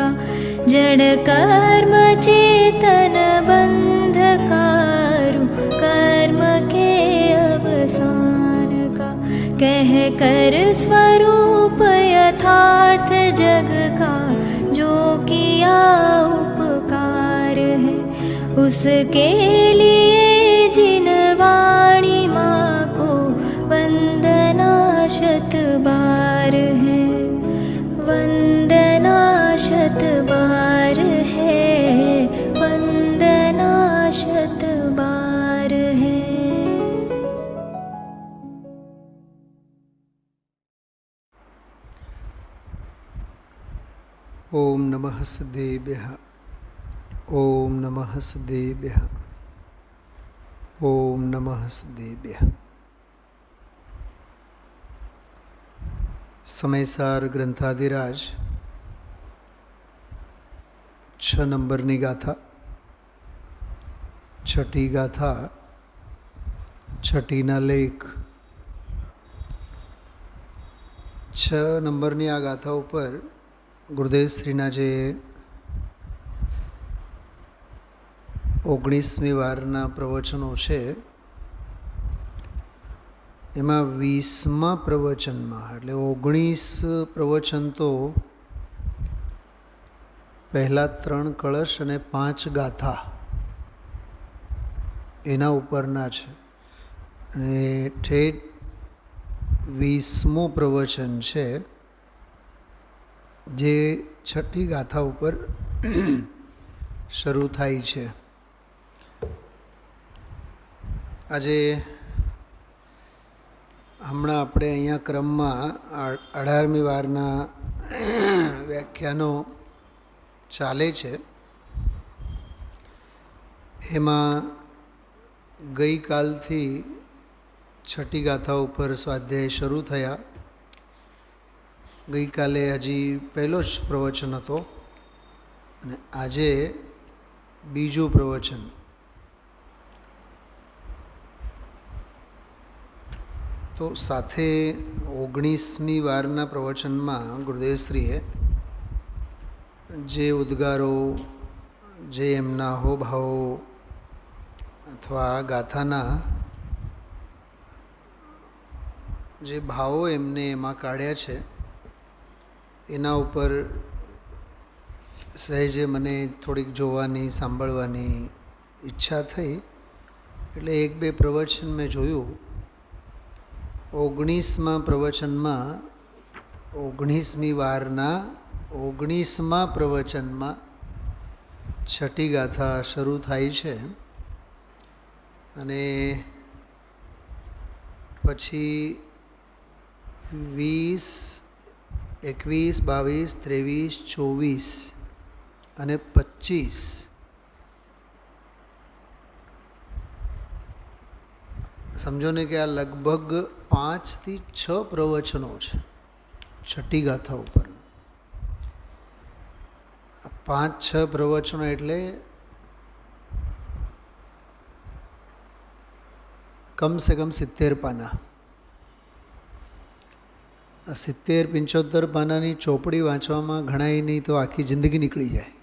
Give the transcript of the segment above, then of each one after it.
का जड़ कर्म चेतन बंधकारु कर्म के अवसान का कह कर स्वरूप यथार्थ जग का जो किया उपकार है उसके लिए जिन वाणी माँ को वंदना शत बार है वंदना शत बार है वंदना शत बार है। ओम नमः सदेभ्यः ओम नमः सदेभ्यः ओम नमः सदेभ्यः। समयसार ग्रंथाधिराज 6 नंबरनी गाथा, छठी गाथा, छठीना लेख। 6 नंबरनी आ गाथा ઉપર ગુરુદેવ શ્રીના જે 19મી વારના પ્રવચનો છે એમાં 20મા પ્રવચનમાં, એટલે 19 પ્રવચન તો પહેલા 3 કળશ અને 5 ગાથા એના ઉપરના છે, અને ઠેઠ 20મું પ્રવચન છે જે છઠ્ઠી ગાથા ઉપર શરૂ થાય છે. આજે હમણાં આપણે અહીંયા ક્રમમાં 18મી વારના વ્યાખ્યાનો ચાલે છે. એમાં ગઈકાલથી છઠ્ઠી ગાથા ઉપર સ્વાધ્યાય શરૂ થયા. ગઈકાલે હજી પહેલો જ પ્રવચન હતો અને આજે બીજું પ્રવચન. તો સાથે 19મી વારના પ્રવચનમાં ગુરુદેવશ્રીએ જે ઉદ્ગારો, જે એમના હોભાવો અથવા ગાથાના જે ભાવો એમને એમાં કાઢ્યા છે એના ઉપર સહેજે મને થોડીક જોવાની, સાંભળવાની ઈચ્છા થઈ. એટલે 1-2 પ્રવચન મેં જોયું. 19મા પ્રવચનમાં, 19મી વારના 19મા પ્રવચનમાં છઠ્ઠી ગાથા શરૂ થાય છે અને પછી 20, 21, 22, 23, 24 અને 25 સમજો ને કે આ લગભગ 5 થી 6 પ્રવચનો છે છઠ્ઠી ગાથા ઉપર. 5-6 પ્રવચનો એટલે કમસે કમ 70 પાના. 70-75 પાનાની ચોપડી વાંચવામાં ઘણાય નહીં તો આખી જિંદગી નીકળી જાય.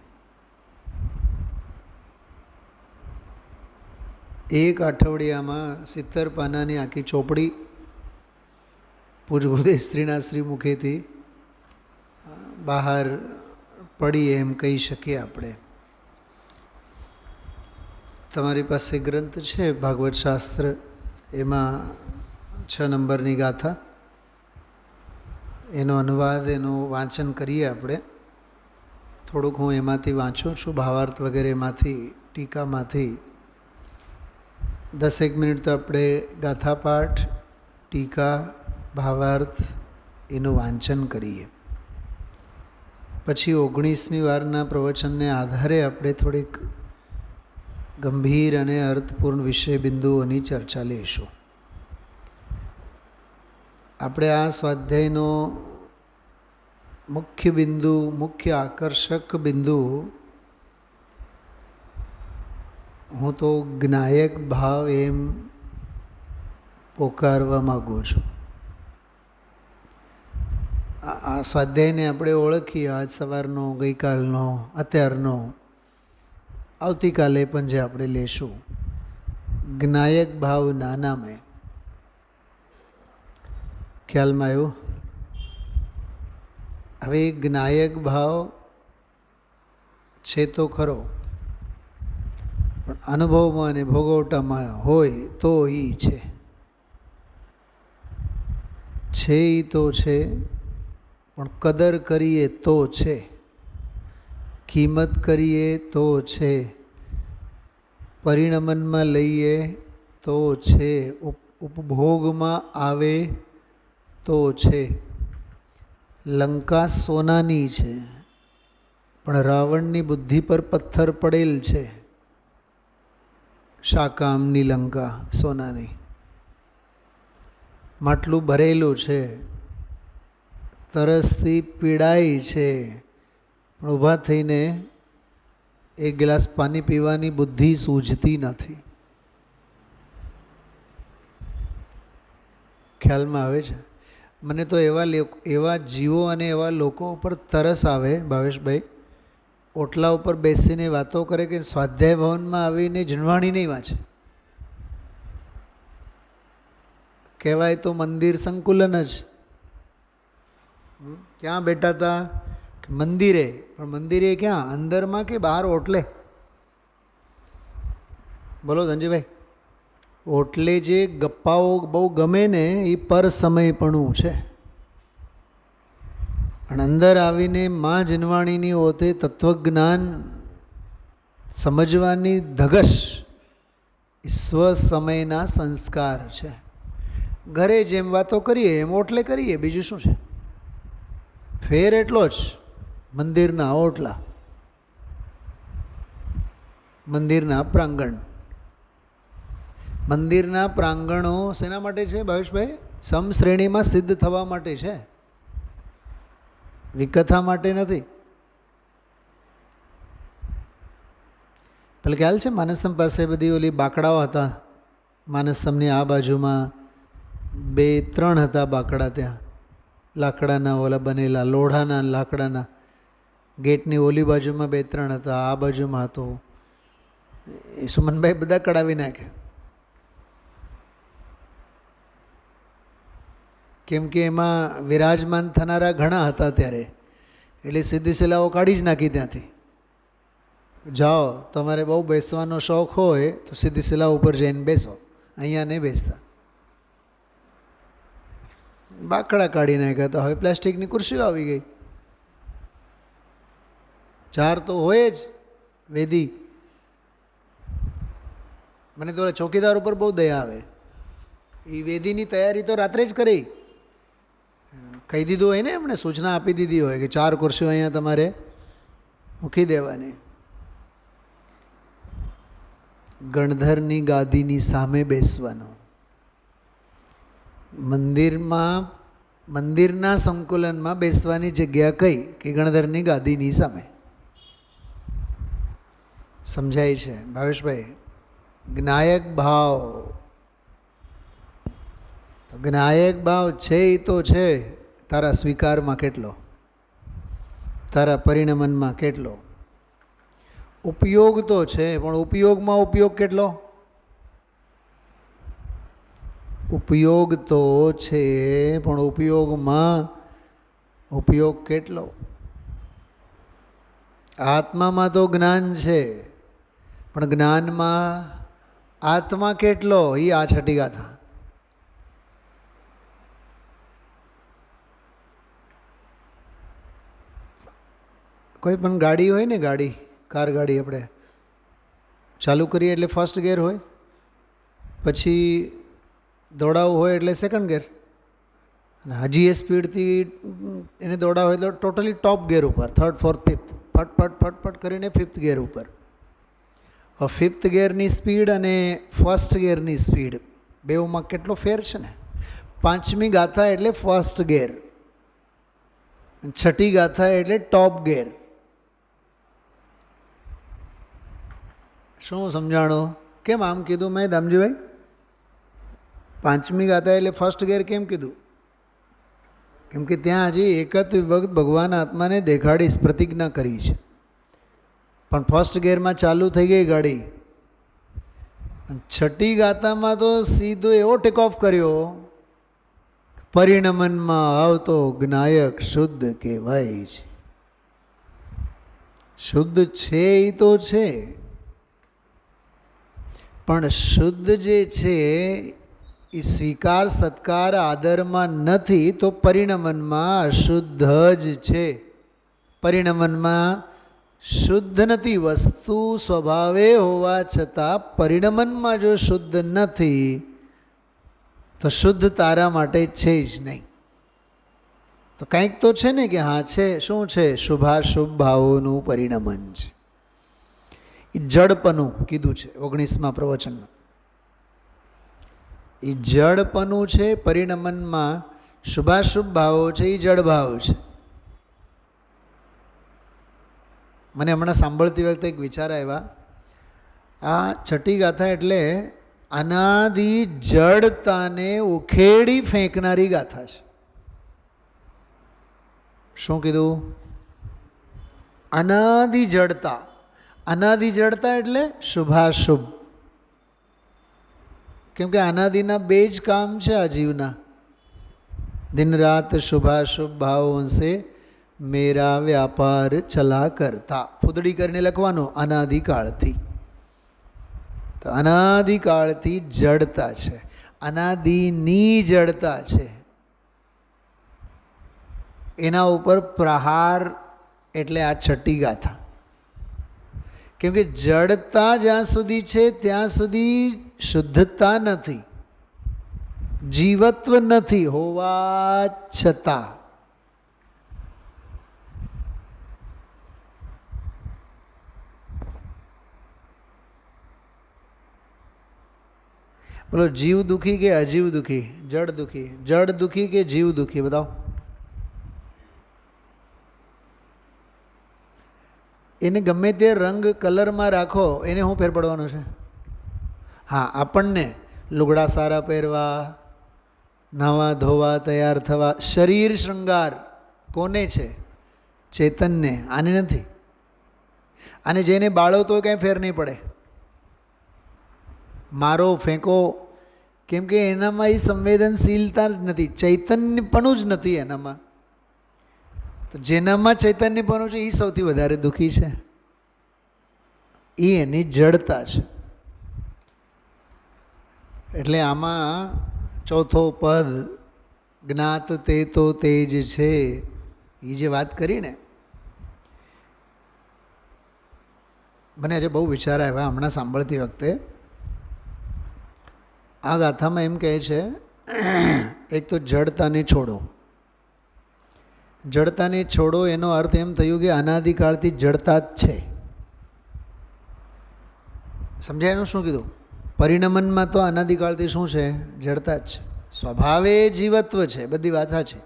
એક અઠવાડિયામાં 70 પાનાની આખી ચોપડી પૂજ ગુરુદેવ શ્રીના શ્રી મુખેથી બહાર પડી એમ કહી શકીએ આપણે. તમારી પાસે ગ્રંથ છે ભાગવત શાસ્ત્ર, એમાં 6 નંબરની ગાથા, એનો અનુવાદ, એનું વાંચન કરીએ આપણે. થોડુંક હું એમાંથી વાંચું છું, ભાવાર્થ વગેરેમાંથી, ટીકામાંથી. 10 મિનિટ તો આપણે ગાથા પાઠ, ટીકા, ભાવાર્થ એનું વાંચન કરીએ. પછી 19મી વારના પ્રવચનને આધારે આપણે થોડીક ગંભીર અને અર્થપૂર્ણ વિષય બિંદુઓની ચર્ચા લઈશું. આપણે આ સ્વાધ્યાયનો મુખ્ય બિંદુ, મુખ્ય આકર્ષક બિંદુ હું તો જ્ઞાયક ભાવ એમ પોકારવા માગું છું. આ સ્વાધ્યાયને આપણે ઓળખીએ, આજ સવારનો, ગઈકાલનો, અત્યારનો, આવતીકાલે પણ જે આપણે લેશું, જ્ઞાયક ભાવ નાનામે. ખ્યાલમાં આવ્યું? હવે જ્ઞાયક ભાવ છે તો ખરો, પણ અનુભવમાં અને ભોગવટામાં હોય તો એ છે એ તો છે, પણ કદર કરીએ તો છે, કિંમત કરીએ તો છે, પરિણમનમાં લઈએ તો છે, ઉપભોગમાં આવે તો છે. લંકા સોનાની છે, પણ રાવણની બુદ્ધિ પર પથ્થર પડેલ છે. શા કામની લંકા સોનાની? માટલું ભરેલું છે, તરસથી પીડાય છે, પણ ઊભા થઈને એક ગ્લાસ પાણી પીવાની બુદ્ધિ સૂઝતી નથી. ખ્યાલમાં આવે છે? મને તો એવા જીવો અને એવા લોકો ઉપર તરસ આવે, ભાવેશભાઈ, ઓટલા ઉપર બેસીને વાતો કરે કે સ્વાધ્યાય ભવનમાં આવીને જૂનવાણી નહીં વાંચે. કહેવાય તો મંદિર સંકુલન જ. ક્યાં બેઠા હતા? મંદિરે. પણ મંદિરે ક્યાં? અંદરમાં કે બહાર ઓટલે? બોલો ધનજીભાઈ. ઓટલે જે ગપ્પાઓ બહુ ગમે ને એ પર સમયપણું છે, અને અંદર આવીને માં જનવાણીની ઓતે તત્વજ્ઞાન સમજવાની ધગશ સ્વ સમયના સંસ્કાર છે. ઘરે જેમ વાતો કરીએ એમ ઓટલે કરીએ, બીજું શું છે? ફેર એટલો જ. મંદિરના ઓટલા, મંદિરના પ્રાંગણ. મંદિરના પ્રાંગણો શેના માટે છે ભાવેશભાઈ? સમશ્રેણીમાં સિદ્ધ થવા માટે છે, વિકથા માટે નથી. પેલા ખ્યાલ છે માનસતમ પાસે બધી ઓલી બાકડાઓ હતા. માનસતમની આ બાજુમાં 2-3 હતા બાકડા, ત્યાં લાકડાના ઓલા બનેલા, લોઢાના લાકડાના. ગેટની ઓલી બાજુમાં 2-3 હતા, આ બાજુમાં હતો. એ સુમનભાઈ બધા કઢાવી નાખ્યા, કેમ કે એમાં વિરાજમાન થનારા ઘણા હતા ત્યારે, એટલે સીધી શિલાઓ કાઢી જ નાખી ત્યાંથી. જાઓ, તમારે બહુ બેસવાનો શોખ હોય તો સીધી શિલા ઉપર જઈને બેસો, અહીંયા નહીં બેસતા. બાકડા કાઢી નાખ્યા હતા. હવે પ્લાસ્ટિકની ખુરશીઓ આવી ગઈ. 4 તો હોય જ વેદી. મને તો ચોકીદાર ઉપર બહુ દયા આવે. એ વેદીની તૈયારી તો રાત્રે જ કરી, કહી દીધું હોય ને, એમણે સૂચના આપી દીધી હોય કે 4 ખુરશીઓ અહીંયા તમારે મૂકી દેવાની. ગણધરની ગાદીની સામે બેસવાનું. મંદિરના સંકુલનમાં બેસવાની જગ્યા કઈ? કે ગણધરની ગાદીની સામે. સમજાય છે ભાવેશભાઈ? જ્ઞાયક ભાવ, જ્ઞાયક ભાવ છે એ તો છે, તારા સ્વીકારમાં કેટલો, તારા પરિણમનમાં કેટલો. ઉપયોગ તો છે, પણ ઉપયોગમાં ઉપયોગ કેટલો? ઉપયોગ તો છે, પણ ઉપયોગમાં ઉપયોગ કેટલો? આત્મામાં તો જ્ઞાન છે, પણ જ્ઞાનમાં આત્મા કેટલો? એ આ છઠ્ઠી ગાથા. કોઈ પણ ગાડી હોય ને, ગાડી, કાર ગાડી, આપણે ચાલુ કરીએ એટલે ફર્સ્ટ ગેર હોય, પછી દોડાવવું હોય એટલે સેકન્ડ ગેર, અને હજી એ સ્પીડથી એને દોડાવ હોય તો ટોટલી ટોપ ગેર ઉપર, 3rd 4th 5th, ફટ ફટ ફટ ફટ કરીને 5th ગેર ઉપર. હવે 5th ગેરની સ્પીડ અને ફર્સ્ટ ગેરની સ્પીડ બેઉમાં કેટલો ફેર છે ને. 5મી ગાથા એટલે ફર્સ્ટ ગેર, 6ઠ્ઠી ગાથા એટલે ટોપ ગેર. શું સમજાણો? કેમ આમ કીધું મેં દામજીભાઈ? 5મી ગાથા એટલે ફર્સ્ટ ગેર કેમ કીધું? કેમ કે ત્યાં હજી એકત્વ વિભક્ત ભગવાન આત્માને દેખાડીશ પ્રતિજ્ઞા કરી છે. પણ ફર્સ્ટ ગિયરમાં ચાલુ થઈ ગઈ ગાડી. છઠ્ઠી ગાથામાં તો સીધો એવો ટેક ઓફ કર્યો, પરિણમનમાં આવતો જ્ઞાયક શુદ્ધ કહેવાય છે. શુદ્ધ છે એ તો છે, પણ શુદ્ધ જે છે એ સ્વીકાર સત્કાર આદરમાં નથી તો પરિણમનમાં અશુદ્ધ જ છે. પરિણમનમાં શુદ્ધ નથી, વસ્તુ સ્વભાવે હોવા છતાં પરિણમનમાં જો શુદ્ધ નથી તો શુદ્ધ તારા માટે છે જ નહીં. તો કંઈક તો છે ને કે હા છે. શું છે? શુભાશુભ ભાવોનું પરિણમન છે. એ જડપનું કીધું છે 19મા પ્રવચનમાં. એ જડપનું છે. પરિણમનમાં શુભાશુભ ભાવો છે, એ જડ ભાવ છે. મને હમણાં સાંભળતી વખતે એક વિચાર આવ્યા, આ છઠ્ઠી ગાથા એટલે અનાદિ જડતાને ઉખેડી ફેંકનારી ગાથા છે. શું કીધું? અનાદિ જડતા. અનાદિ જડતા એટલે શુભાશુભ. કેમ કે અનાદિના બે જ કામ છે આ જીવના. દિન રાત શુભાશુભ ભાવો સે મેરા વ્યાપાર ચલા કરતા. ફૂદડી કરીને લખવાનું અનાદિકાળથી. તો અનાદિકાળથી જડતા છે, અનાદિની જડતા છે. એના ઉપર પ્રહાર એટલે આ છઠ્ઠી ગાથા. કેમ કે જડતા જ્યાં સુધી છે ત્યાં સુધી શુદ્ધતા નથી, જીવત્વ નથી હોવા છતાં. બોલો, જીવ દુખી કે અજીવ દુખી? જડ દુખી. જડ દુખી કે જીવ દુખી? બતાવો. એને ગમે તે રંગ કલરમાં રાખો, એને શું ફેર પડવાનો છે? હા, આપણને લુગડા સારા પહેરવા, નાવા ધોવા, તૈયાર થવા, શરીર શૃંગાર કોને છે? ચેતનને. આને નથી. આને જેને બાળો તો કાંઈ ફેર નહીં પડે. મારો ફેંકો, કેમ કે એનામાં એ સંવેદનશીલતા જ નથી, ચૈતન્યપણું જ નથી એનામાં. તો જેનામાં ચૈતન્યપણું છે એ સૌથી વધારે દુઃખી છે. એ એની જડતા છે. એટલે આમાં ચોથો પદ જ્ઞાત તે તો તે જ છે, એ જે વાત કરી ને, મને આજે બહુ વિચાર આવ્યા હમણાં સાંભળતી વખતે. આ ગાથામાં એમ કહે છે, એક તો જડતાને છોડો. જડતાને છોડો એનો અર્થ એમ થયું કે અનાદિકાળથી જડતા જ છે. સમજાય એનું શું કીધું? પરિણમનમાં તો અનાદિકાળથી શું છે? જડતા જ છે. સ્વભાવે જીવત્વ છે. બધી વાત સાચી.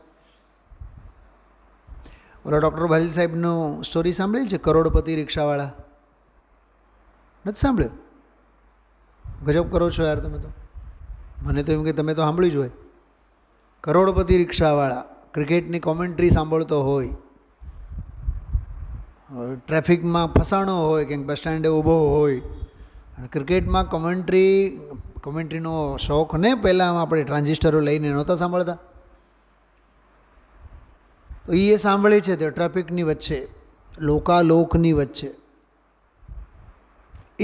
ઓલા ડૉક્ટર ભાલીલ સાહેબનું સ્ટોરી સાંભળી છે, કરોડપતિ રિક્ષાવાળા? નથી સાંભળ્યું? ગજબ કરો છો યાર તમે તો. મને તો એમ કે તમે તો સાંભળ્યું જ હોય. કરોડપતિ રિક્ષાવાળા ક્રિકેટની કોમેન્ટ્રી સાંભળતો હોય, ટ્રાફિકમાં ફસાણો હોય, ક્યાંક બસ સ્ટેન્ડે ઊભો હોય, ક્રિકેટમાં કોમેન્ટ્રીનો શોખ ને. પહેલાં આપણે ટ્રાન્ઝિસ્ટરો લઈને નહોતા સાંભળતા, તો એ સાંભળે છે તે ટ્રાફિકની વચ્ચે, લોકાલોકની વચ્ચે.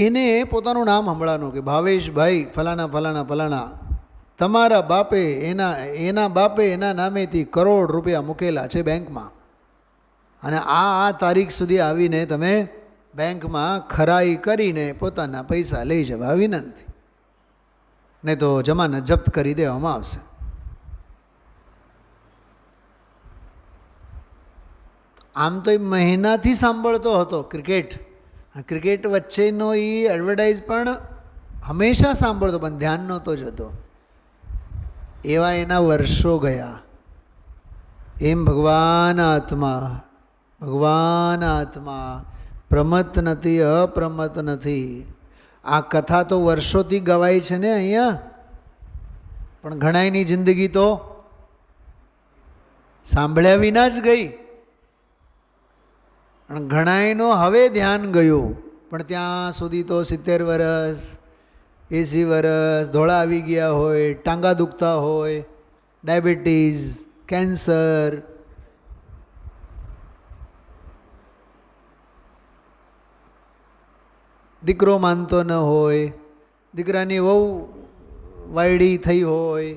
એને પોતાનું નામ સંભળાનું કે ભાવેશભાઈ ફલાણા ફલાણા ફલાણા, તમારા બાપે એના બાપે એના નામેથી કરોડ રૂપિયા મૂકેલા છે બેંકમાં, અને આ તારીખ સુધી આવીને તમે બેંકમાં ખરાઈ કરીને પોતાના પૈસા લઈ જવા વિનંતી, નહીં તો જમાનત જપ્ત કરી દેવામાં આવશે. આમ તો એ મહિનાથી સાંભળતો હતો ક્રિકેટ. ક્રિકેટ વચ્ચેનો એ એડવર્ટાઇઝ પણ હંમેશા સાંભળતો, પણ ધ્યાન નહોતો જતો. એવા એના વર્ષો ગયા. એમ ભગવાન આત્મા પ્રમત નથી, અપ્રમત નથી. આ કથા તો વર્ષોથી ગવાય છે ને અહીંયા, પણ ઘણાયની જિંદગી તો સાંભળ્યા વિના જ ગઈ. અને ઘણાયનો હવે ધ્યાન ગયું, પણ ત્યાં સુધી તો 70 વર્ષ 80 વર્ષ ધોળા આવી ગયા હોય, ટાંગા દુખતા હોય, ડાયાબિટીસ, કેન્સર, દીકરો માનતો ન હોય, દીકરાની વહુ વાયડી થઈ હોય,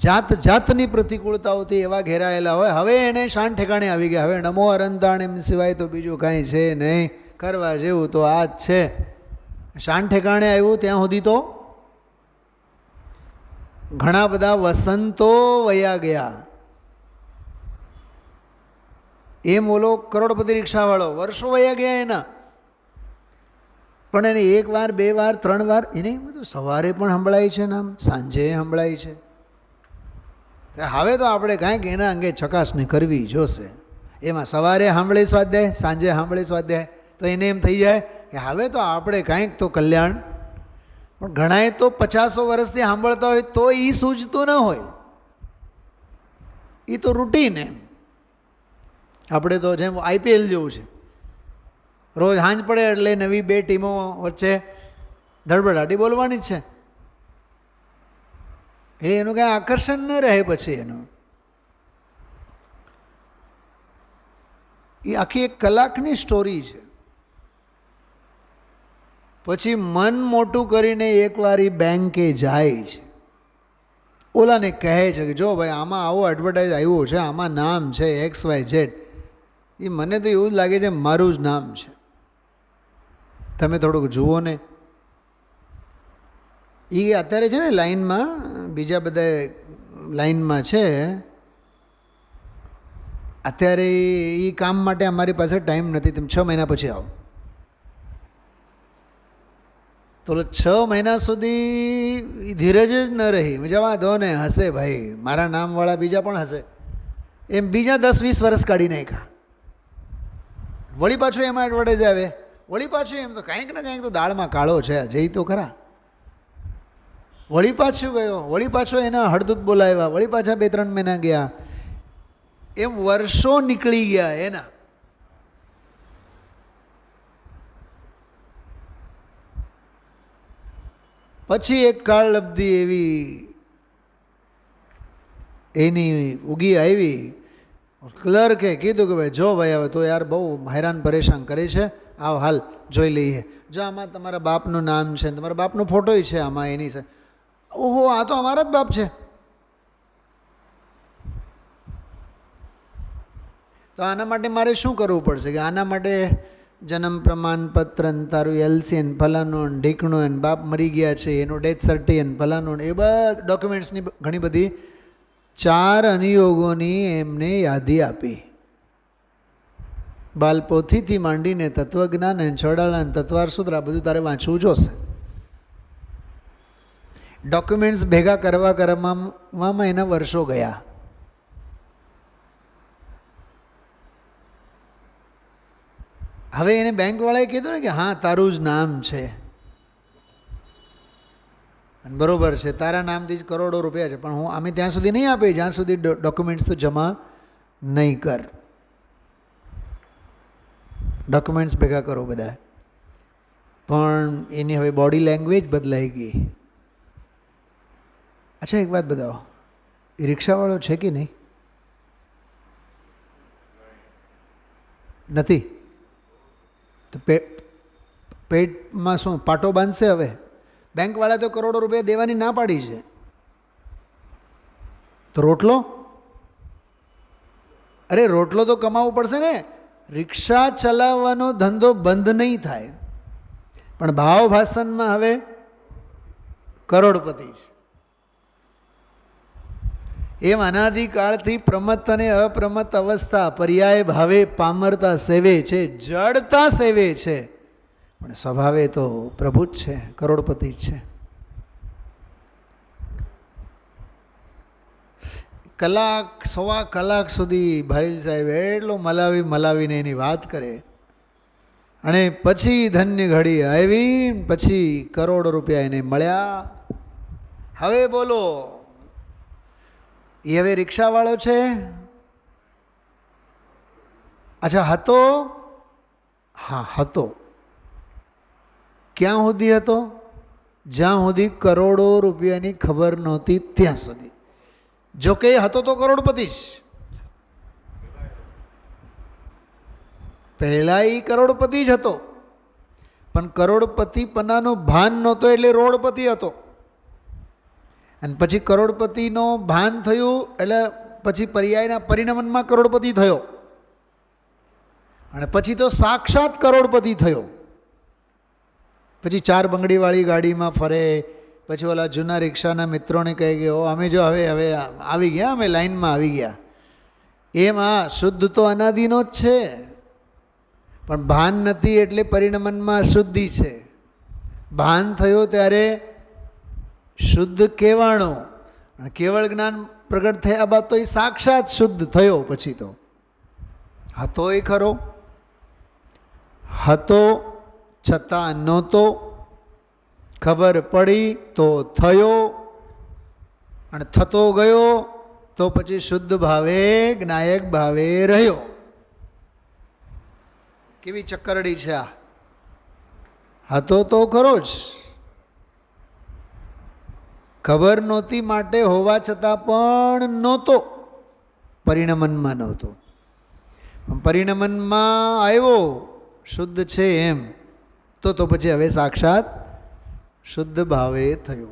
જાત જાતની પ્રતિકૂળતાઓથી એવા ઘેરાયેલા હોય. હવે એને શાન ઠેકાણે આવી ગયા. હવે નમો અરંતાણ એમ સિવાય તો બીજું કાંઈ છે નહીં, કરવા જેવું તો આ જ છે. શાન ઠેકાણે આવ્યું ત્યાં સુધી તો ઘણા બધા વસંતો વયા ગયા. એમ ઓલો કરોડપતિ રિક્ષાવાળો વર્ષો વયા ગયા એના, પણ એને 1 વાર 2 વાર 3 વાર એને બધું સવારે પણ સંભળાય છે નામ, સાંજે સંભળાય છે. હવે તો આપણે કાંઈક એના અંગે ચકાસણી કરવી જોશે. એમાં સવારે સાંભળી સ્વાધ્યાય, સાંજે સાંભળી સ્વાધ્યાય, તો એને એમ થઈ જાય કે હવે તો આપણે કાંઈક તો કલ્યાણ. પણ ઘણાએ તો 50 વર્ષથી સાંભળતા હોય તો એ સૂઝતું ન હોય, એ તો રૂટીન. એમ આપણે તો જેમ IPL જેવું છે, રોજ સાંજ પડે એટલે નવી 2 ટીમો વચ્ચે ધડબડાટી બોલવાની જ છે. એટલે એનું કાંઈ આકર્ષણ ન રહે. પછી એનું એ આખી 1 કલાકની સ્ટોરી છે. પછી મન મોટું કરીને એકવાર એ બેંકે જાય છે, ઓલાને કહે છે કે જો ભાઈ આમાં આવો એડવર્ટાઇઝ આવ્યું છે, આમાં નામ છે XYZ. એ મને તો એવું જ લાગે છે મારું જ નામ છે, તમે થોડુંક જુઓ ને. એ અત્યારે છે ને લાઈનમાં, બીજા બધા લાઈનમાં છે અત્યારે. એ કામ માટે અમારી પાસે ટાઈમ નથી, તમે 6 મહિના પછી આવો. તો 6 મહિના સુધી ધીરજ જ ન રહી. જવા દો ને, હશે ભાઈ, મારા નામવાળા બીજા પણ હશે. એમ બીજા 10-20 વર્ષ કાઢી નાખ્યા. વળી પાછું એમાં એડવર્ટાઇઝ આવે, વળી પાછું એમ તો કાંઈક ને કાંઈક તો દાળમાં કાળો છે, જઈ તો ખરા. વળી પાછું ગયો, વળી પાછો એના હળદૂત બોલાવ્યા, વળી પાછા 2-3 મહિના ગયા. એમ વર્ષો નીકળી ગયા એના. પછી એક કાળલબ્ધિ એવી એની ઉગી આવી. ક્લર્કે કીધું કે ભાઈ જો ભાઈ હવે તો યાર બહુ હેરાન પરેશાન કરે છે, આવ હાલ જોઈ લઈએ. જો આમાં તમારા બાપનું નામ છે, તમારા બાપનો ફોટોય છે આમાં એની છે. ઓહો, આ તો અમારા જ બાપ છે. તો આના માટે મારે શું કરવું પડશે? કે આના માટે જન્મ પ્રમાણપત્ર, તારું LC, ફલાનું ઢીકણું, બાપ મરી ગયા છે એનું ડેથ સર્ટી, ફલાનું, એ બધા ડોક્યુમેન્ટ્સની ઘણી બધી 4 અનુયોગોની એમને યાદી આપી. બાલપોથીથી માંડીને તત્વજ્ઞાન અને છોડાલા તત્વાર સૂત્ર આ બધું તારે વાંચવું જોશે. ડોક્યુમેન્ટ્સ ભેગા કરવામાં એના વર્ષો ગયા. હવે એને બેંકવાળાએ કીધું ને કે હા તારું જ નામ છે અને બરાબર છે, તારા નામથી જ કરોડો રૂપિયા છે, પણ અમે ત્યાં સુધી નહીં આપે જ્યાં સુધી ડોક્યુમેન્ટ્સ તો જમા નહીં કર. ડોક્યુમેન્ટ્સ ભેગા કરો બધા. પણ એની હવે બોડી લેંગ્વેજ બદલાઈ ગઈ. અચ્છા એક વાત બતાવો, એ રિક્ષાવાળો છે કે નહીં? નથી તો પેટમાં શું પાટો બાંધશે? હવે બેંકવાળા તો કરોડો રૂપિયા દેવાની ના પાડી છે, તો રોટલો? અરે રોટલો તો કમાવવો પડશે ને. રિક્ષા ચલાવવાનો ધંધો બંધ નહીં થાય, પણ ભાવ ભાષણમાં હવે કરોડપતિ છે. એમ અનાદિકાળથી પ્રમત્ત અને અપ્રમત્ત અવસ્થા પર્યાય ભાવે પામરતા સેવે છે, જડતા સેવે છે, પણ સ્વભાવે તો પ્રભુ જ છે, કરોડપતિ જ છે. કલાક 1.25 કલાક સુધી ભાઈલ સાહેબ એટલો મલાવીને એની વાત કરે, અને પછી ધન્ય ઘડી આવી, પછી કરોડો રૂપિયા એને મળ્યા. હવે બોલો, એ હવે રિક્ષાવાળો છે અચ્છા, હતો? હા, હતો. ક્યાં સુધી હતો? જ્યાં સુધી કરોડો રૂપિયાની ખબર નહોતી ત્યાં સુધી. જો કે હતો તો કરોડપતિ જ. પહેલાં એ કરોડપતિ જ હતો, પણ કરોડપતિ પનાનો ભાન નહોતો એટલે રોડપતિ હતો. અને પછી કરોડપતિનો ભાન થયું એટલે પછી પર્યાયના પરિણમનમાં કરોડપતિ થયો, અને પછી તો સાક્ષાત કરોડપતિ થયો. પછી 4 બંગડીવાળી ગાડીમાં ફરે, પછી ઓલા જૂના રિક્ષાના મિત્રોને કહે કે ઓ અમે જો હવે આવી ગયા, અમે લાઈનમાં આવી ગયા. એમ આ શુદ્ધ તો અનાદિનો જ છે, પણ ભાન નથી એટલે પરિણમનમાં અશુદ્ધિ છે. ભાન થયો ત્યારે શુદ્ધ કહેવાણો, અને કેવળ જ્ઞાન પ્રગટ થયા બાદ તો એ સાક્ષાત શુદ્ધ થયો. પછી તો હતો એ ખરો, હતો છતાં નહોતો, ખબર પડી તો થયો, અને થતો ગયો તો પછી શુદ્ધ ભાવે જ્ઞાયક ભાવે રહ્યો. કેવી ચક્કરડી છે આ! હતો તો ખરો જ, ખબર નહોતી માટે હોવા છતાં પણ નહોતો, પરિણમનમાં નહોતો. પરિણમનમાં આવ્યો શુદ્ધ છે એમ, તો પછી હવે સાક્ષાત શુદ્ધ ભાવે થયો.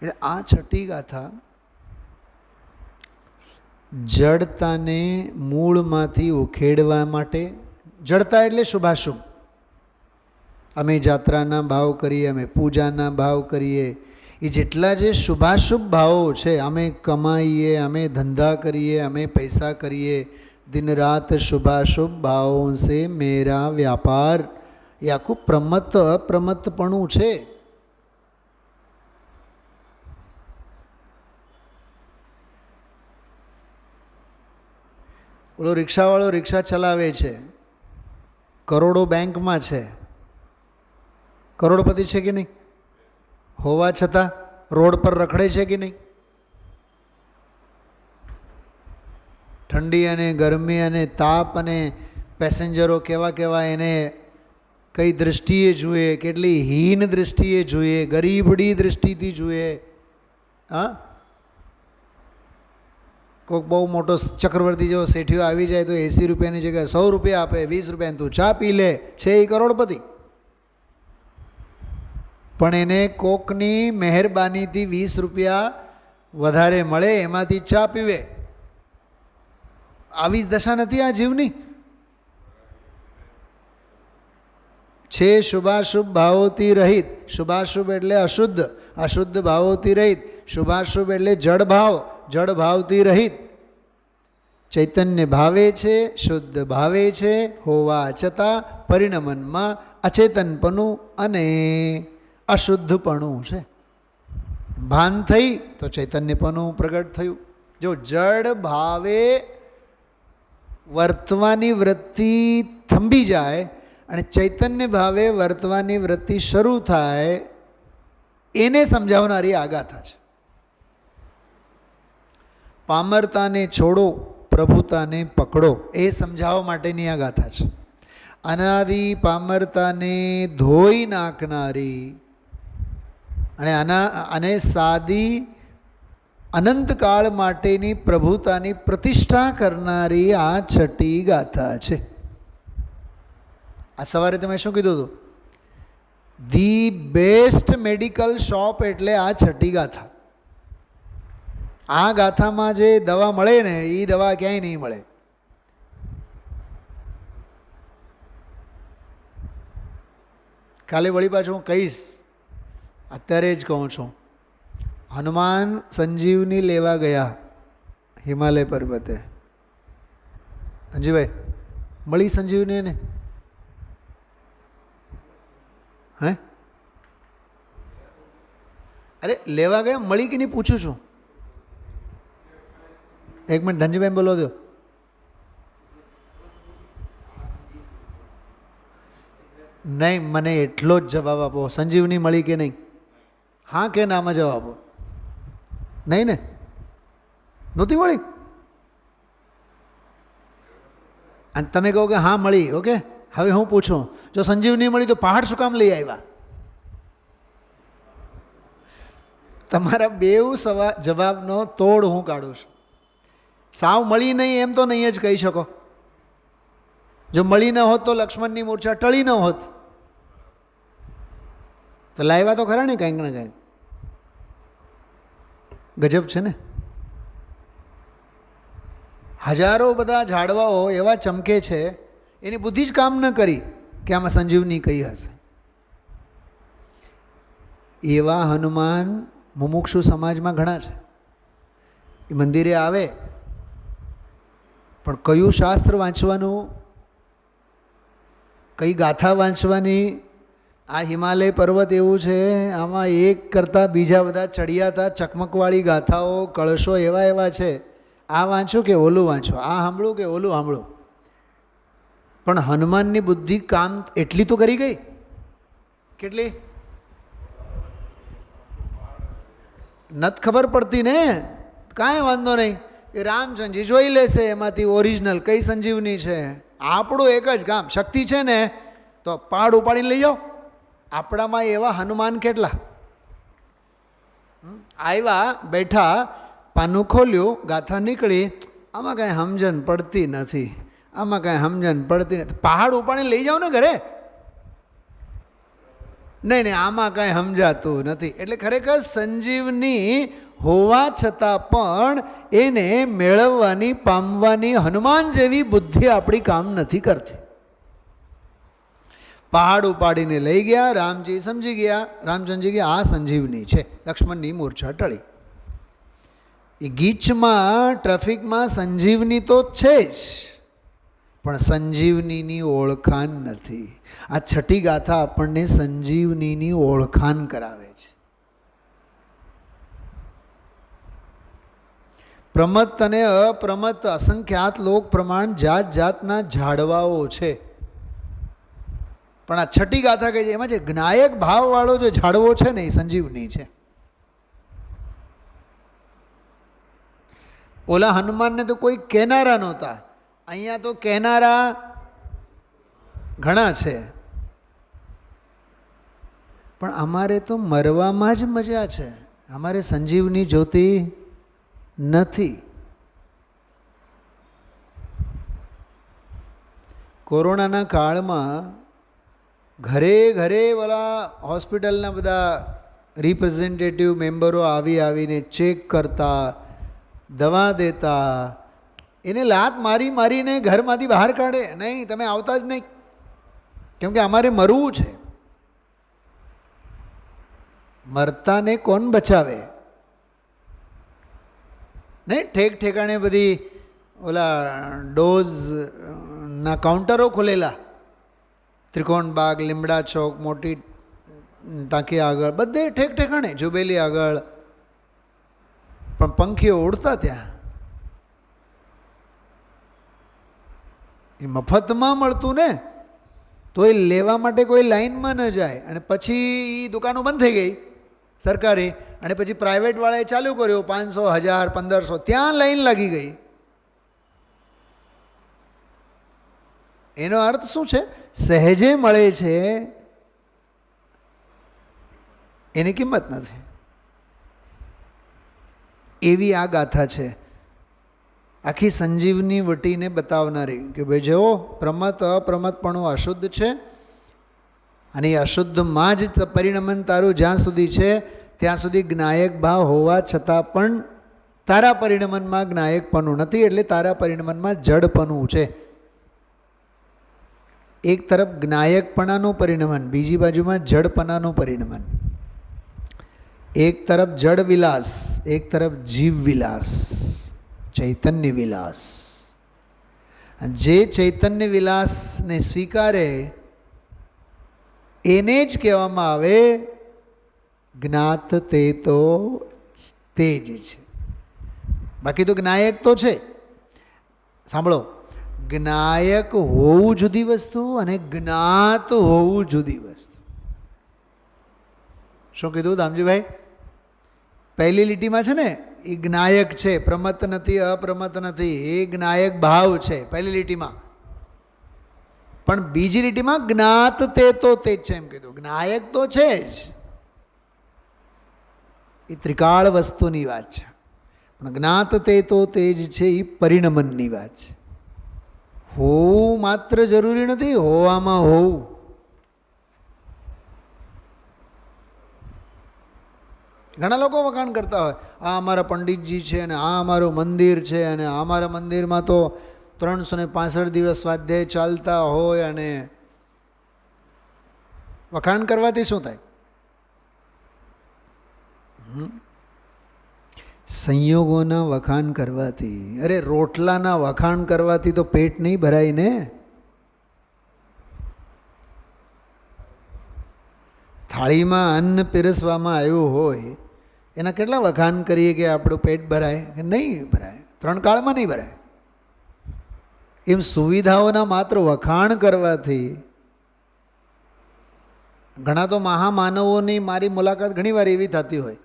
એટલે આ છઠ્ઠી ગાથા જડતાને મૂળમાંથી ઉખેડવા માટે. જડતા એટલે શુભાશુભ. અમે જાત્રાના ભાવ કરીએ, અમે પૂજાના ભાવ કરીએ, એ જેટલા જે શુભાશુભ ભાવો છે, અમે કમાઈએ, અમે ધંધા કરીએ, અમે પૈસા કરીએ, દિન રાત શુભાશુભ ભાવો સે મેરા વ્યાપાર, એ આખું પ્રમત્ત અપ્રમત્તપણું છે. ઓલો રિક્ષાવાળો રિક્ષા ચલાવે છે, કરોડો બેંકમાં છે, કરોડપતિ છે કે નહીં? હોવા છતાં રોડ પર રખડે છે કે નહીં? ઠંડી અને ગરમી અને તાપ અને પેસેન્જરો કેવા કેવા એને કઈ દૃષ્ટિએ જુએ, કેટલી હીન દૃષ્ટિએ જુએ, ગરીબડી દૃષ્ટિથી જુએ. હા, કોઈક બહુ મોટો ચક્રવર્તી જેવો શેઠિયો આવી જાય તો 80 રૂપિયાની જગ્યાએ 100 રૂપિયા આપે, 20 રૂપિયાની તું ચા પી લે. છે એ કરોડપતિ, પણ એને કોકની મહેરબાનીથી 20 રૂપિયા વધારે મળે એમાંથી ચા પીવે. આવી જ દશા નથી આ જીવની. છે શુભાશુભ ભાવોથી રહિત. શુભાશુભ એટલે અશુદ્ધ, અશુદ્ધ ભાવોથી રહિત. શુભાશુભ એટલે જડ ભાવ, જડ ભાવથી રહિત. ચૈતન્ય ભાવે છે, શુદ્ધ ભાવે છે, હોવા છતાં પરિણમનમાં અચેતનપણું અને અશુદ્ધપણું છે. ભાન થઈ તો ચૈતન્યપણું પ્રગટ થયું. જો જડ ભાવે વર્તવાની વૃત્તિ થંભી જાય અને ચૈતન્ય ભાવે વર્તવાની વૃત્તિ શરૂ થાય, એને સમજાવનારી આ ગાથા છે. પામરતાને છોડો, પ્રભુતાને પકડો, એ સમજાવવા માટેની આ ગાથા છે. અનાદિ પામરતાને ધોઈ નાખનારી અને સાદી અનંતકાળ માટેની પ્રભુતાની પ્રતિષ્ઠા કરનારી આ છઠ્ઠી ગાથા છે. આ સવારે તમે શું કીધું હતું? ધી બેસ્ટ મેડિકલ શોપ એટલે આ છઠ્ઠી ગાથા. આ ગાથામાં જે દવા મળે ને એ દવા ક્યાંય નહીં મળે. કાલે વળી પાછું હું કહીશ, અત્યારે જ કહું છું. હનુમાન સંજીવની લેવા ગયા હિમાલય પર્વતે. સંજીવભાઈ મળી સંજીવની એને? હે? અરે લેવા ગયા, મળી કે નહીં પૂછું છું. એક મિનિટ ધનજીભાઈ બોલો દો. નહીં, મને એટલો જ જવાબ આપો. સંજીવની મળી કે નહીં? હા કે નામાં જવાબ આપો. નહીં ને? નહોતી મળી? અને તમે કહો કે હા મળી, ઓકે, હવે હું પૂછું, જો સંજીવ નહીં મળી તો પહાડ શું કામ લઈ આવ્યા? તમારા બેઉ જવાબનો તોડ હું કાઢું છું. સાવ મળી નહીં એમ તો નહીં જ કહી શકો. જો મળી ન હોત તો લક્ષ્મણની મૂર્છા ટળી ન હોત, તો લાવ્યા તો ખરા ને કંઈક ને કંઈક. ગજબ છે ને. હજારો બધા ઝાડવાઓ એવા ચમકે છે, એની બુદ્ધિ જ કામ ન કરી કે આમાં સંજીવની કઈ હશે. એવા હનુમાન મુમુક્ષુ સમાજમાં ઘણા છે. એ મંદિરે આવે પણ કયું શાસ્ત્ર વાંચવાનું, કઈ ગાથા વાંચવાની? આ હિમાલય પર્વત એવું છે, આમાં એક કરતાં બીજા બધા ચડિયાતા ચકમકવાળી ગાથાઓ, કળશો એવા એવા છે. આ વાંચો કે ઓલું વાંચો, આ સાંભળું કે ઓલું સાંભળું. પણ હનુમાનની બુદ્ધિ કામ એટલી તો કરી ગઈ. કેટલી? નથી ખબર પડતી ને, કાંઈ વાંધો નહીં, એ રામચંદ્રજી જોઈ લેશે એમાંથી ઓરિજિનલ કઈ સંજીવની છે. આપણું એક જ કામ, શક્તિ છે ને તો પહાડ ઉપાડીને લઈ જાઓ. આપણામાં એવા હનુમાન કેટલા આવ્યા, બેઠા, પાનું ખોલ્યું, ગાથા નીકળી, આમાં કાંઈ સમજણ પડતી નથી, આમાં કાંઈ સમજણ પડતી નથી. પહાડ ઉપાડીને લઈ જાઓ ને ઘરે. નહીં નહીં, આમાં કાંઈ સમજાતું નથી. એટલે ખરેખર સંજીવની હોવા છતાં પણ એને મેળવવાની, પામવાની હનુમાન જેવી બુદ્ધિ આપણી કામ નથી કરતી. પહાડ ઉપાડીને લઈ ગયા, રામજી સમજી ગયા, રામચંદ્રજી ગયા આ સંજીવની છે. લક્ષ્મણની મૂર્છા ટળી. એ ગીચમાં, ટ્રાફિકમાં સંજીવની તો છે જ, પણ સંજીવનીની ઓળખાણ નથી. આ છઠ્ઠી ગાથા આપણને સંજીવનીની ઓળખાણ કરાવે છે. પ્રમત્ત અને અપ્રમત્ત અસંખ્યાત લોક પ્રમાણ જાત જાતના ઝાડવાઓ છે, પણ આ છઠ્ઠી ગાથા કહે છે એમાં જે જ્ઞાયક ભાવવાળો જે ઝાડવો છે ને એ સંજીવની છે. ઓલા હનુમાનને તો કોઈ કહેનારા નહોતા, અહીંયા તો કહેનારા ઘણા છે. પણ અમારે તો મરવામાં જ મજા છે, અમારે સંજીવની જોતી નથી. કોરોનાના કાળમાં ઘરે ઘરે ઓલા હોસ્પિટલના બધા રિપ્રેઝેન્ટેટિવ મેમ્બરો આવીને ચેક કરતા, દવા દેતા. એને લાત મારી મારીને ઘરમાંથી બહાર કાઢે, નહીં તમે આવતા જ નહીં, કેમ કે અમારે મરવું છે. મરતાને કોણ બચાવે? નહીં, ઠેક ઠેકાણે બધી ઓલા ડોઝના કાઉન્ટરો ખોલેલા, ત્રિકોણબાગ, લીમડા ચોક, મોટી ટાંકી આગળ, બધે ઠેક ઠેકાણે, જુબેલી આગળ. પણ પંખીઓ ઉડતા ત્યાં. એ મફતમાં મળતું ને, તો એ લેવા માટે કોઈ લાઈનમાં ન જાય. અને પછી એ દુકાનો બંધ થઈ ગઈ સરકારી, અને પછી પ્રાઇવેટવાળાએ ચાલુ કર્યું, 500, 1000, 1500, ત્યાં લાઈન લાગી ગઈ. એનો અર્થ શું છે? સહેજે મળે છે એની કિંમત નથી. એવી આ ગાથા છે, આખી સંજીવની વટીને બતાવનારી કે ભાઈ જેવો પ્રમત અપ્રમતપણું અશુદ્ધ છે, અને એ અશુદ્ધમાં જ પરિણમન તારું જ્યાં સુધી છે ત્યાં સુધી જ્ઞાયક ભાવ હોવા છતાં પણ તારા પરિણમનમાં જ્ઞાયકપણું નથી, એટલે તારા પરિણમનમાં જડપણું છે. એક તરફ જ્ઞાયકપણાનું પરિણમન, બીજી બાજુમાં જડપણાનું પરિણમન. એક તરફ જડ વિલાસ, એક તરફ જીવ વિલાસ, ચૈતન્ય વિલાસ. જે ચૈતન્ય વિલાસને સ્વીકારે એને જ કહેવામાં આવે જ્ઞાત તે તો તે જ છે. બાકી તો જ્ઞાયક તો છે. સાંભળો, જ્ઞાયક હોવું જુદી વસ્તુ અને જ્ઞાત હોવું જુદી વસ્તુ. શું કીધું દામજીભાઈ? પહેલી લીટીમાં છે ને એ જ્ઞાયક છે, પ્રમત નથી, અપ્રમત નથી, એ જ્ઞાયક ભાવ છે પહેલી લીટીમાં. પણ બીજી લીટીમાં જ્ઞાત તે તો તે જ છે એમ કીધું. જ્ઞાયક તો છે જ, એ ત્રિકાળ વસ્તુની વાત છે. પણ જ્ઞાત તે તો તે જ છે એ પરિણમનની વાત છે. હોવું માત્ર જરૂરી નથી, હોવામાં હોવું. ઘણા લોકો વખાણ કરતા હોય, આ અમારા પંડિતજી છે અને આ અમારું મંદિર છે અને અમારા મંદિરમાં તો 365 દિવસ સ્વાધ્યાય ચાલતા હોય. અને વખાણ કરવાથી શું થાય? સંયોગોના વખાણ કરવાથી, અરે રોટલાના વખાણ કરવાથી તો પેટ નહીં ભરાય ને. થાળીમાં અન્ન પીરસવામાં આવ્યું હોય એના કેટલા વખાણ કરીએ કે આપણું પેટ ભરાય? કે નહીં ભરાય, 3 કાળમાં નહીં ભરાય. એમ સુવિધાઓના માત્ર વખાણ કરવાથી, ઘણા તો મહામાનવોની મારી મુલાકાત ઘણી વાર એવી થતી હોય,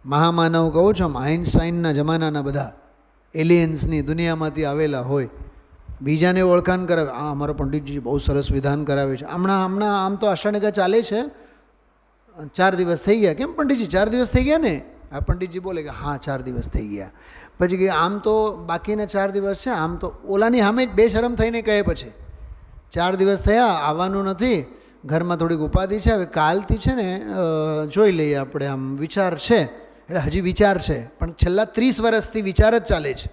મહામાનવ કહું છું, આઇન્સ્ટાઈનના જમાનાના બધા એલિયન્સની દુનિયામાંથી આવેલા હોય, બીજાને ઓળખાણ કરાવે, આ અમારા પંડિતજી બહુ સરસ વિધાન કરાવે છે. હમણાં આમ તો અષ્ટાંગિકા ચાલે છે, 4 દિવસ થઈ ગયા. કેમ પંડિતજી 4 દિવસ થઈ ગયા ને? આ પંડિતજી બોલે કે હા 4 દિવસ થઈ ગયા. પછી કે આમ તો બાકીના 4 દિવસ છે, આમ તો ઓલાની સામે બેશરમ થઈને કહે પછી 4 દિવસ થયા, આવવાનું નથી, ઘરમાં થોડીક ઉપાધિ છે, હવે કાલથી છે ને જોઈ લઈએ આપણે, આમ વિચાર છે. એટલે હજી વિચાર છે, પણ છેલ્લા 30 વર્ષથી વિચાર જ ચાલે છે.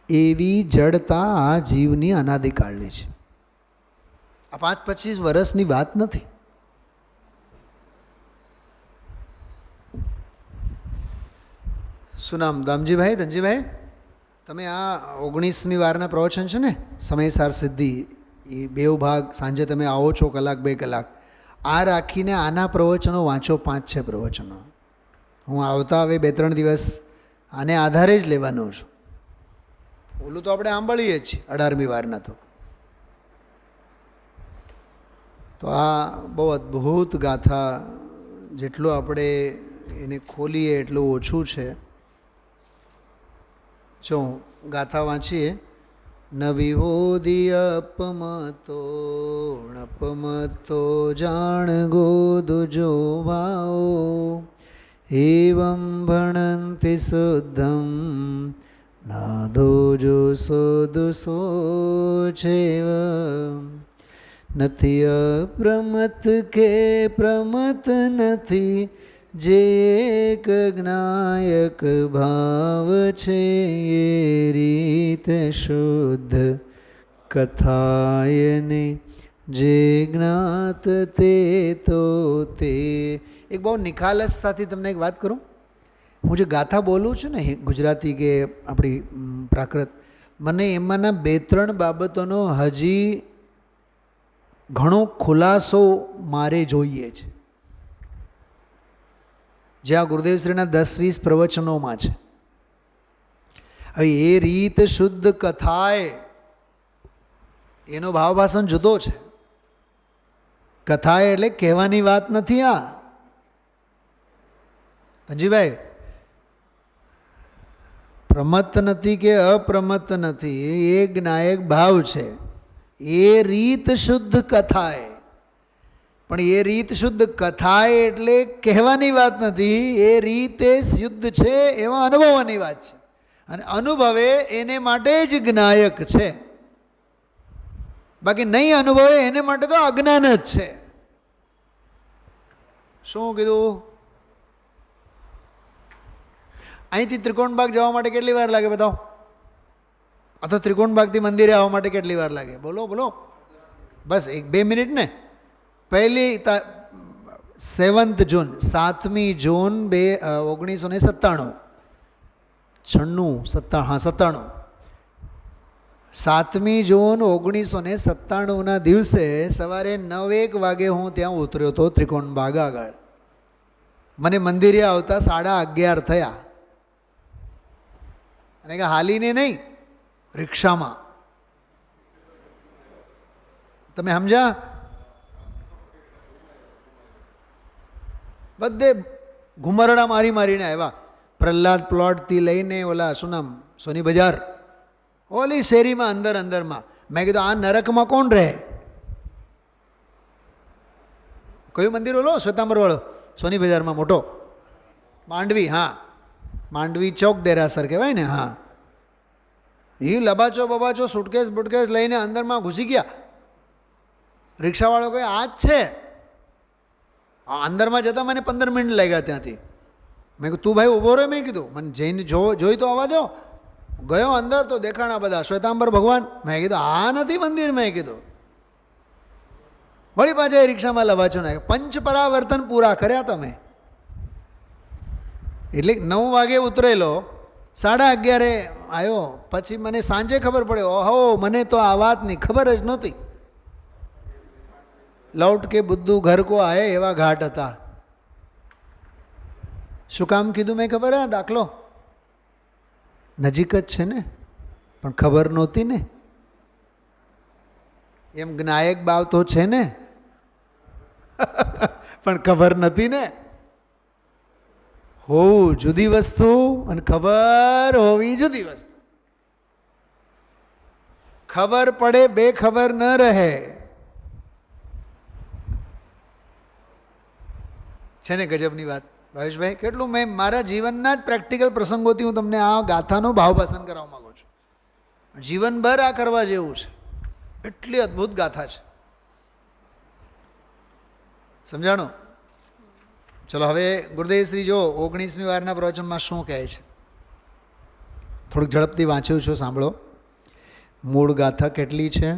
એવી જડતા આ જીવની અનાદિકાળની છે. આ 5-25 વર્ષની વાત નથી. શું નામ? દામજીભાઈ, ધનજીભાઈ, તમે આ 19મી વારના પ્રવચન છે ને, સમયસાર સિદ્ધિ, એ 2 ભાગ સાંજે તમે આવો છો, 1 2 કલાક, આ રાખીને આના પ્રવચનો વાંચો. 5 છે પ્રવચનો. હું આવતા હવે 2-3 દિવસ આને આધારે જ લેવાનો છું. ઓલું તો આપણે સાંભળીએ જ છીએ 18મી વારના. તો આ બહુ અદ્ભુત ગાથા, જેટલું આપણે એને ખોલીએ એટલું ઓછું છે. જો ગાથા વાંચીએ. નવિહોદિયપમતો ણપમતો જાણ ગોદુ જોવાઓ એવં ભણંતિ શુદ્ધમ નાદો જો સોદુસો છેવ નથી અપ્રમત કે પ્રમત નથી જે એક જ્ઞાયક ભાવ છે એ રીત શુદ્ધ કથાયને જે જ્ઞાત તે તો તે. એક બહુ નિખાલસતાથી તમને એક વાત કરું. હું જે ગાથા બોલું છું ને, ગુજરાતી કે આપણી પ્રાકૃત, મને એમાંના 2-3 બાબતોનો હજી ઘણો ખુલાસો મારે જોઈએ છે, જે આ ગુરુદેવશ્રીના 10-20 પ્રવચનોમાં છે. હવે એ રીત શુદ્ધ કથાએ, એનો ભાવભાષણ જુદો છે. કથાએ એટલે કહેવાની વાત નથી. આ ધનજીભાઈ, પ્રમત નથી કે અપ્રમત નથી, એ જ્ઞાયક ભાવ છે. એ રીત શુદ્ધ કથાએ, પણ એ રીત શુદ્ધ કથાએ એટલે કહેવાની વાત નથી. એ રીતે શુદ્ધ છે એવા અનુભવવાની વાત છે. અને અનુભવે એને માટે જ જ્ઞાયક છે, બાકી નહીં અનુભવે એને માટે તો અજ્ઞાન જ છે. શું કીધું? અહીંથી ત્રિકોણબાગ જવા માટે કેટલી વાર લાગે બતાવો? અથવા ત્રિકોણબાગથી મંદિરે આવવા માટે કેટલી વાર લાગે? બોલો બોલો. બસ 1-2 મિનિટ ને. પહેલી 7th જૂન, 7મી જૂન 1997, 7મી જૂન 1997ના દિવસે સવારે 9-1 વાગે હું ત્યાં ઉતર્યો હતો ત્રિકોણબાગ આગળ. મને મંદિરે આવતા 11:30 થયા. અને કે હાલીને નહીં, રિક્ષામાં. તમે સમજ્યા? બધે ઘુમરડા મારીને આવ્યા. પ્રહલાદ પ્લોટથી લઈને ઓલા શું નામ, સોની બજાર ઓલી શેરીમાં અંદર અંદરમાં. મેં કીધું આ નરકમાં કોણ રહે? કયું મંદિર ઓલો શ્વેતાંબરવાળો સોની બજારમાં મોટો? માંડવી. હા, માંડવી ચોક દેરાસર કહેવાય ને. હા, એ લબાચો બબાચો સુટકેસ બુટકેસ લઈને અંદરમાં ઘૂસી ગયા. રિક્ષાવાળો કહે આ જ છે. અંદરમાં જતાં મને 15 મિનિટ લાગ્યા ત્યાંથી. મેં કીધું તું ભાઈ ઊભો રહે. મેં કીધું મને જઈને જોઈ તો આવવા દો. ગયો અંદર તો દેખાણા બધા શ્વેતાંબર ભગવાન. મેં કીધું આ નથી મંદિર. મેં કીધું વળી પાછા એ રિક્ષામાં લવાચો નાખ્યો. પંચ પરાવર્તન પૂરા કર્યા તમે. એટલે 9 વાગે ઉતરેલો, 11:30 આવ્યો. પછી મને સાંજે ખબર પડે. ઓહો, મને તો આ વાતની ખબર જ નહોતી. લૌટ કે બુદ્ધુ ઘર કો આયે એવા ઘાટ હતા. શું કામ કીધું મેં ખબર? હા, દાખલો નજીક જ છે ને, પણ ખબર નહોતી ને. એમ જ્ઞાયક બાવ તો છે ને, પણ ખબર નથી ને. હોવું જુદી વસ્તુ અને ખબર હોવી જુદી વસ્તુ. ખબર પડે બે ખબર ન રહે. છે ને ગજબની વાત ભાવેશભાઈ? કેટલું મેં મારા જીવનના જ પ્રેક્ટિકલ પ્રસંગોથી હું તમને આ ગાથાનો ભાવ પસંદ કરાવવા માગું છું. જીવનભર આ કરવા જેવું છે. એટલી અદ્ભુત ગાથા છે. સમજાણું? ચલો હવે ગુરુદેવ શ્રી જો 19મી વારના પ્રવચનમાં શું કહે છે થોડુંક ઝડપથી વાંચ્યું છું, સાંભળો. મૂળ ગાથા કેટલી છે?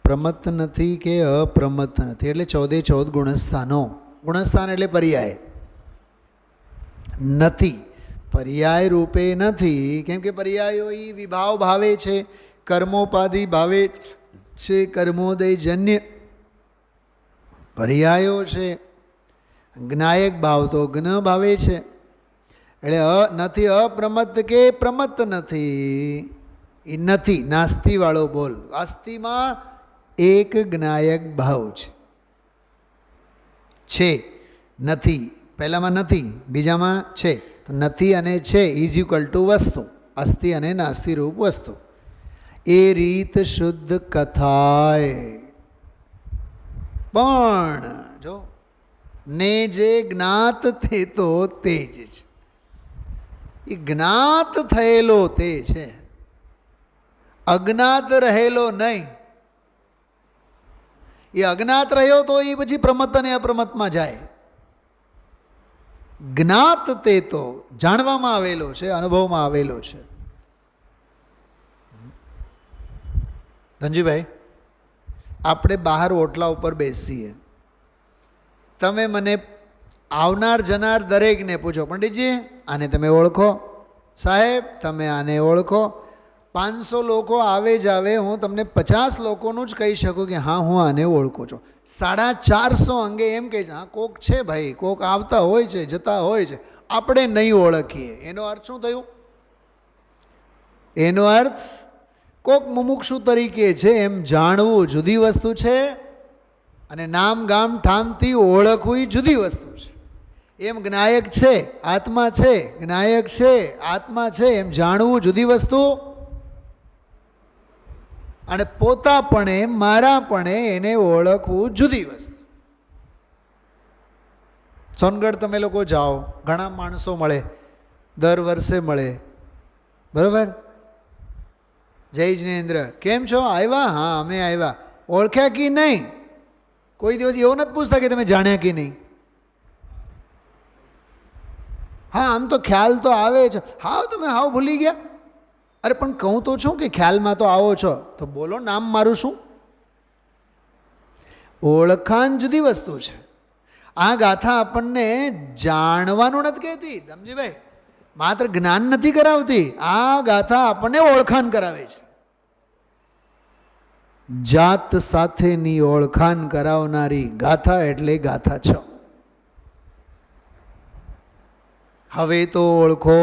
પ્રમત્ત નથી કે અપ્રમત્ત નથી, એટલે 14 ગુણસ્થાનો. ગુણસ્થાન એટલે પર્યાય. નથી, પર્યાય રૂપે નથી. કેમ કે પર્યાયો એ વિભાવ ભાવે છે, કર્મોપાધિ ભાવે છે, કર્મોદયજન્ય પર્યાયો છે. જ્ઞાયક ભાવ તો જ્ઞ ભાવે છે. એટલે નથી અપ્રમત્ત કે પ્રમત્ત નથી. એ નથી નાસ્તિવાળો બોલ. અસ્થિમાં એક જ્ઞાયક ભાવ છે. નથી પહેલામાં નથી, બીજામાં છે. તો નથી અને છે ઇઝ ઇક્વલ ટુ વસ્તુ. અસ્થિ અને નાસ્તિ રૂપ વસ્તુ. એ રીત શુદ્ધ કથાય. પણ જો ને જે જ્ઞાત તે તો તે જ છે. એ જ્ઞાત થયેલો તે છે, અજ્ઞાત રહેલો નહીં. એ અજ્ઞાત રહ્યો તો એ પછી પ્રમત્ત અને અપ્રમત્તમાં જાય. જ્ઞાત તે તો જાણવામાં આવેલો છે, અનુભવમાં આવેલો છે. ધનજીભાઈ, આપણે બહાર ઓટલા ઉપર બેસીએ, તમે મને આવનાર જનાર દરેકને પૂછો, પંડિતજી આને તમે ઓળખો? સાહેબ તમે આને ઓળખો? 500 લોકો આવે જ આવે, હું તમને 50 લોકોનું જ કહી શકું કે હા હું આને ઓળખું છું. 450 અંગે એમ કહે છે હા કોક છે ભાઈ, કોક આવતા હોય છે જતા હોય છે, આપણે નહીં ઓળખીએ. એનો અર્થ શું થયું? એનો અર્થ કોક મુમુક્ષુ તરીકે છે એમ જાણવું જુદી વસ્તુ છે, અને નામ ગામ ઠામથી ઓળખવું એ જુદી વસ્તુ છે. એમ જ્ઞાયક છે, આત્મા છે, જ્ઞાયક છે, આત્મા છે એમ જાણવું જુદી વસ્તુ, અને પોતાપણે મારાપણે એને ઓળખવું જુદી વસ્તુ. સોનગઢ તમે લોકો જાઓ, ઘણા માણસો મળે, દર વર્ષે મળે, બરાબર? જય જિનેન્દ્ર, કેમ છો? આવ્યા? હા અમે આવ્યા. ઓળખ્યા કે નહીં? કોઈ દિવસ એવું નથી પૂછતા કે તમે જાણ્યા કે નહીં. હા આમ તો ખ્યાલ તો આવે છે. હાવ તમે હાવ ભૂલી ગયા? અરે પણ કહું તો છું કે ખ્યાલમાં તો આવો છો, તો બોલો નામ મારું શું? ઓળખાણ જુદી વસ્તુ છે. આ ગાથા આપણને જાણવાનું નથી કહેતી ધમજીભાઈ, માત્ર જ્ઞાન નથી કરાવતી. આ ગાથા આપણને ઓળખાણ કરાવે છે. જાત સાથેની ઓળખાણ કરાવનારી ગાથા એટલે ગાથા 6. હવે તો ઓળખો.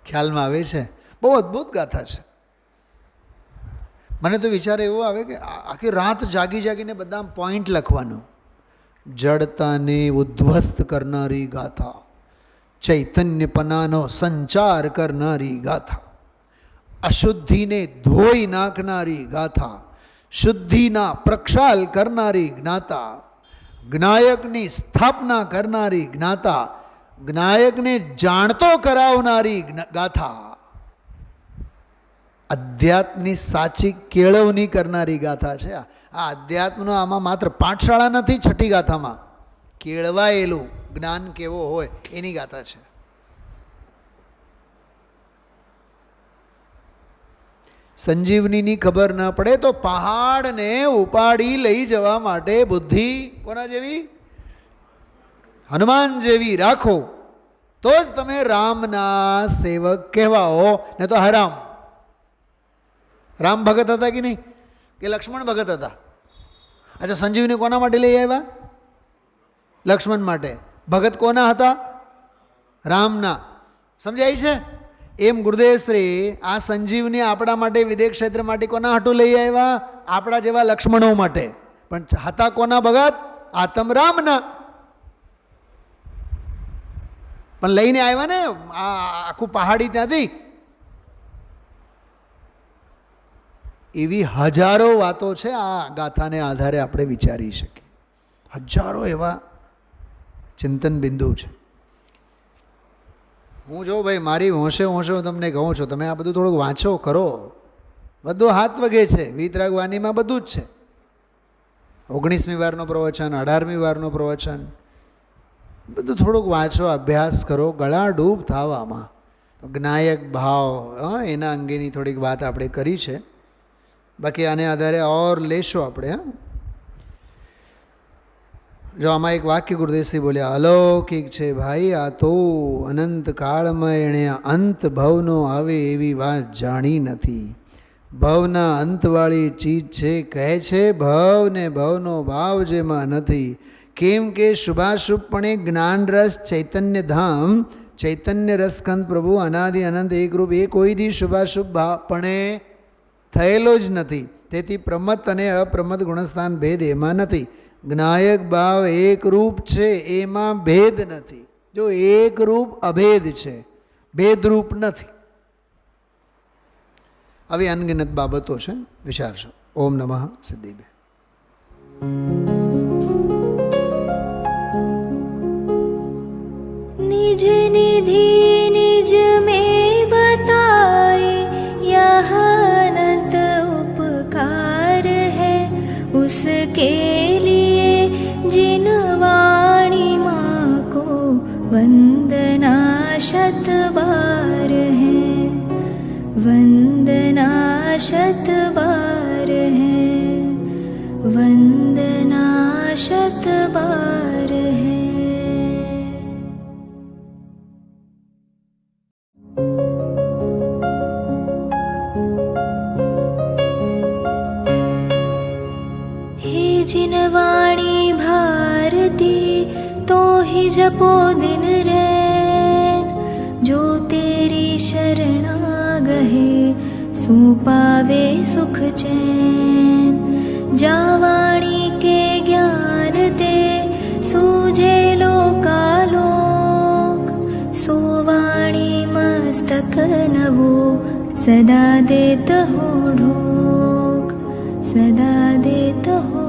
ખ્યાલમાં આવે છે? બહુ અદ્ભુત ગાથા છે. મને તો વિચાર એવો આવે કે આખી રાત જાગી જાગીને બધા પોઈન્ટ લખવાનું, જડતાને ઉદ્ધ્વસ્ત કરનારી ગાથા, ચૈતન્યપનાનો સંચાર કરનારી ગાથા, અશુદ્ધિને ધોઈ નાખનારી ગાથા, શુદ્ધિના પ્રક્ષાલ કરનારી જ્ઞાતા, જ્ઞાયકની સ્થાપના કરનારી જ્ઞાતા, જ્ઞાયકને જાણતો કરાવનારી ગાથા, અધ્યાત્મની સાચી કેળવણી કરનારી ગાથા છે. આ અધ્યાત્મનો આમાં માત્ર પાઠશાળા નથી. છઠ્ઠી ગાથામાં કેળવાયેલું જ્ઞાન કેવો હોય એની ગાથા છે. સંજીવનીની ખબર ન પડે તો પહાડને ઉપાડી લઈ જવા માટે બુદ્ધિ કોના જેવી? હનુમાન જેવી રાખો તો જ તમે રામના સેવક કહેવાઓ, ને તો હરામ. રામ ભગત હતા કે નહીં? કે લક્ષ્મણ ભગત હતા? અચ્છા, સંજીવની કોના માટે લઈ આવ્યા? લક્ષ્મણ માટે. ભગત કોના હતા? રામના. સમજાય છે? એમ ગુરુદેવ શ્રી આ સંજીવની આપણા માટે વિદેશ ક્ષેત્ર માટે કોના હાટું લઈ આવ્યા? આપણા જેવા લક્ષ્મણો માટે. પણ હતા કોના ભગત? આતમ રામના. પણ લઈને આવ્યા ને આ આખું પહાડી ત્યાંથી. એવી હજારો વાતો છે આ ગાથાને આધારે આપણે વિચારી શકીએ. હજારો એવા ચિંતન બિંદુ છે. હું જો ભાઈ મારી હોંશે હોંશે હું તમને કહું છું, તમે આ બધું થોડુંક વાંચો કરો. બધું હાથ વગે છે. વિતરાગ વાણીમાં બધું જ છે. 19મી વારનો પ્રવચન, 18મી વારનો પ્રવચન, બધું થોડુંક વાંચો, અભ્યાસ કરો, ગળા ડૂબ થવામાં. તો જ્ઞાયક ભાવ એના અંગેની થોડીક વાત આપણે કરી છે. બાકી આને આધારે ઓર લેશો આપણે. જો આમાં એક વાક્ય ગુરુદેવશ્રી બોલ્યા, અલૌકિક છે ભાઈ આ તો, અનંત કાળમાં એણે અંત ભવનો આવે એવી વાત જાણી નથી. ભવના અંતવાળી ચીજ છે, કહે છે ભવ ને ભવનો ભાવ જેમાં નથી. કેમ કે શુભાશુભપણે જ્ઞાન રસ ચૈતન્ય ધામ, ચૈતન્ય રસખંડ પ્રભુ અનાદિ અનંત એકરૂપ, એ કોઈ દી શુભાશુભપણે થયેલો જ નથી. તેથી પ્રમત અને અપ્રમત ગુણસ્થાન ભેદ એમાં નથી. જ્ઞાયક ભાવ એક રૂપ છે, એમાં ભેદ નથી. જો એક રૂપ અભેદ છે, ભેદરૂપ નથી. આવી અનગિનત બાબતો છે, વિચારશો. ઓમ નમઃ સિદ્ધિભે. निज निधि निज में बताए यह अनंत उपकार है, उसके लिए जिन वाणी माँ को वंदना शत बार है, वंदना शत बार है, वंदना शत बार है. जिन वाणी भारती तो ही जपो दिन रैन, जो तेरी शरणा गहे सो पावे सुख चैन. जा वाणी के ज्ञान ते सूझे लोकालोक, सो वाणी मस्तक नवो सदा देत हो ढोक, सदा देत हो